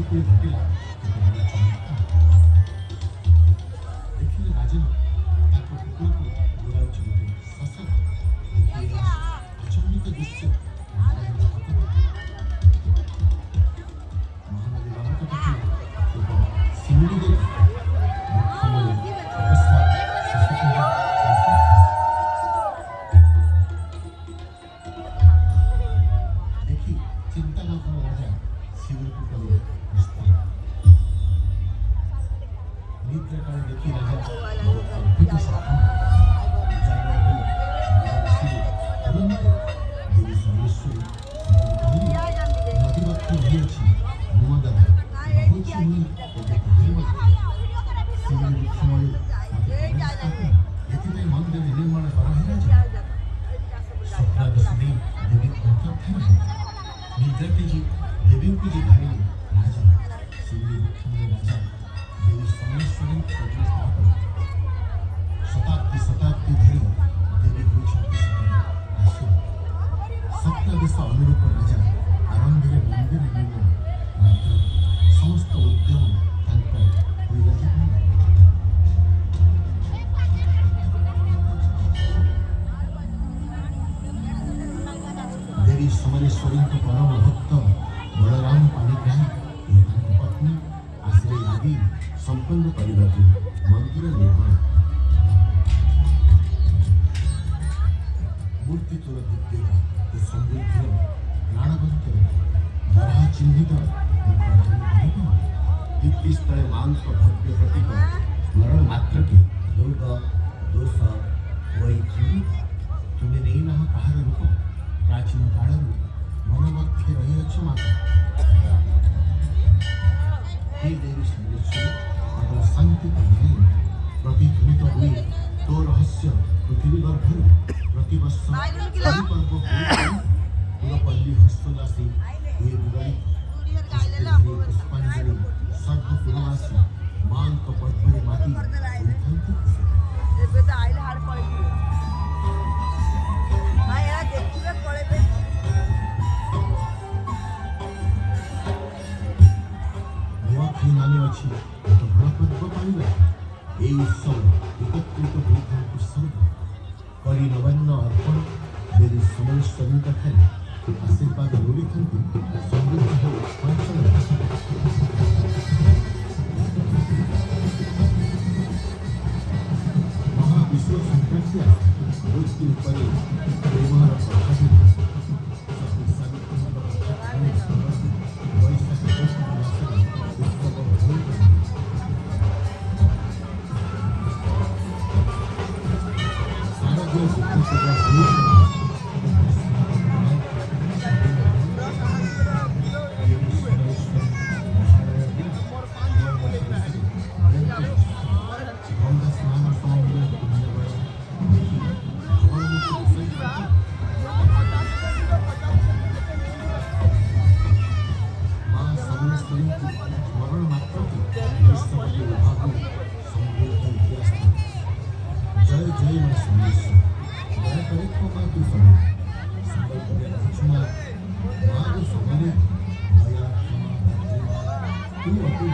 ଯେତେବେଳେ ଘଟିଲା ସେତେବେଳେ ଚମତ୍କାର ଦେଖିଲେ ରାଜନ ତାଙ୍କ କୁକୁରକୁ ଗୋଡ଼ାଉଛି ଗୋଟେ ଶଶା। ଦେଖିଲେ ଅଚମ୍ବିତ ଦୃଶ୍ୟ ମହାନଦୀ ବାବଦ ପାଖରେ ଏକ ଶିଉଳି ଦେଖି ମୁଖମରେ ଅକସ୍ମାତ୍ ଶିଶୁଟିର ଦେଖି ଚିନ୍ତାମଗ୍ନ ରାଜା ଶିଉଳିକୁ କଲେ ନିସ୍ତାର। ନିଦ୍ରା କାଳେ ଦେଖି ରାଜା ଅଦ୍ଭୁତ ସ୍ୱପ୍ନ ଜାଗର ହୋଇ ତୁରନ୍ତ ଦେବୀ ସମଲେଶ୍ୱରୀ କହିଲେ ନଦୀ ବକ୍ଷ ରହିଅଛି ମୋ ଦ୍ୱାରା ରହୁଛି ମୁଁ ଏବେ ପୋଖରୀ ମଧ୍ୟ ଶିଉଳି ବୃକ୍ଷମୂଳେ ମୋତେ ପ୍ରବେଶ କର ଏଥିପାଇଁ ମନ୍ଦିର ନିର୍ମାଣ କରାହେଇଛି। ସ୍ୱପ୍ନାଦେଶ ଦେଇ ଦେବୀ ଅନ୍ତର୍ଦ୍ଧାନ ନିଦ୍ରା ତେଜି ଦେବୀଙ୍କୁ ଯେ ଧାରିଲେ ରାଜା ଶିଉଳି ବୃକ୍ଷମୂଳେ ରାଜା ଦେବୀ ସମଲେଶ୍ୱରୀଙ୍କୁ ପ୍ରତିଷ୍ଠା କଲେ। ଶତାବ୍ଦୀ ଶତାବ୍ଦୀ ଧରି ଦେବୀ ହେଉଛନ୍ତି ସ୍ୱପ୍ନାଦେଶ ଅନୁରୂପ ରାଜା ଆରମ୍ଭରେ ମନ୍ଦିର ନିର୍ମାଣ ମାତ୍ର ସମସ୍ତ ଉଦ୍ୟମ ତାଙ୍କ ହୋଇରାଜିପୂର୍ଣ୍ଣ। ଦେବୀ ସମଲେଶ୍ୱରୀଙ୍କ ପରମ ଭକ୍ତ ବଳରାମ ପାଣିଗ୍ରାହୀ ଓ ତାଙ୍କ ପତ୍ନୀ ଆସିଲେ ଆଦି ସମ୍ପନ୍ନ କରିବାକୁ ମନ୍ଦିର ନିର୍ମାଣ। ମୂର୍ତ୍ତି ତୋର ଦିବ୍ୟତା ଓ ସମୃଦ୍ଧିର ପ୍ରାଣବନ୍ତ ବରାହ ଚିହ୍ନିତ ଭିତ୍ତିସ୍ଥଳେ ମାଙ୍କ ଭବ୍ୟ ପ୍ରତୀକ ସ୍ମରଣ ମାତ୍ରକେ ରୋଗ ଦୋଷ ବୈକ୍ଷଣୀ ତୁମେ ନେଇନାହ କାହାର ରୂପ ପ୍ରାଚୀନ କାଳରୁ ମନ ମଧ୍ୟରେ ରହିଅଛ ମାତା। हे देवी समलेश्वरी ଆପଣ ଶାନ୍ତି ପ୍ରଦାୟିନୀ ପ୍ରତିଧ୍ୱନିତ ହୁଏ ତୋ ରହସ୍ୟ ପୃଥିବୀ ଗର୍ଭରୁ ପ୍ରତିବର୍ଷ ପର୍ବ ପୁରପଲ୍ଲୀ ହସ୍ତଦାସୀ ହୁଏ ବିଗଳି ପୁଷ୍ପାଞ୍ଜଳି ସର୍ବପୁରବାସୀ ମାଙ୍କ ପଦ୍ମରେ ମାଟି ହୋଇଥାନ୍ତି ଖୁସି। ନାମେ ଅଛି ଏକ ବଡ଼ ପର୍ବ ପାଳିବା। এই উৎসব একত্রিত ହୋଇଥାନ୍ତି ସର୍ବ କରି ନବାନ୍ନ ଅର୍ପଣ ଦେବୀ ସମଲେଶ୍ୱରୀଙ୍କ ଠାରେ ଆଶୀର୍ବାଦ ଲୋଡ଼ିଥାନ୍ତି ସମୃଦ୍ଧ ହେଉ ଅଞ୍ଚଳ। ମହାବିଶ୍ୱ ସଂକ୍ରାନ୍ତି ମୂର୍ତ୍ତି ଉପରେ ବ୍ୟବହାର ପ୍ରଭାବିତ ସ୍ମରଣ ମାତ୍ରକେ ଜୟ ଜୟ ମା ସମଲେଶ୍ୱରୀ ଦୟାକରି କ୍ଷମା ତୁ ଶୁଣ ସମ୍ବଲପୁରରେ ରହୁଛୁ ମା ମାଗୁ ସବୁରେ ଦୟା କ୍ଷମା ତୁ ଅତି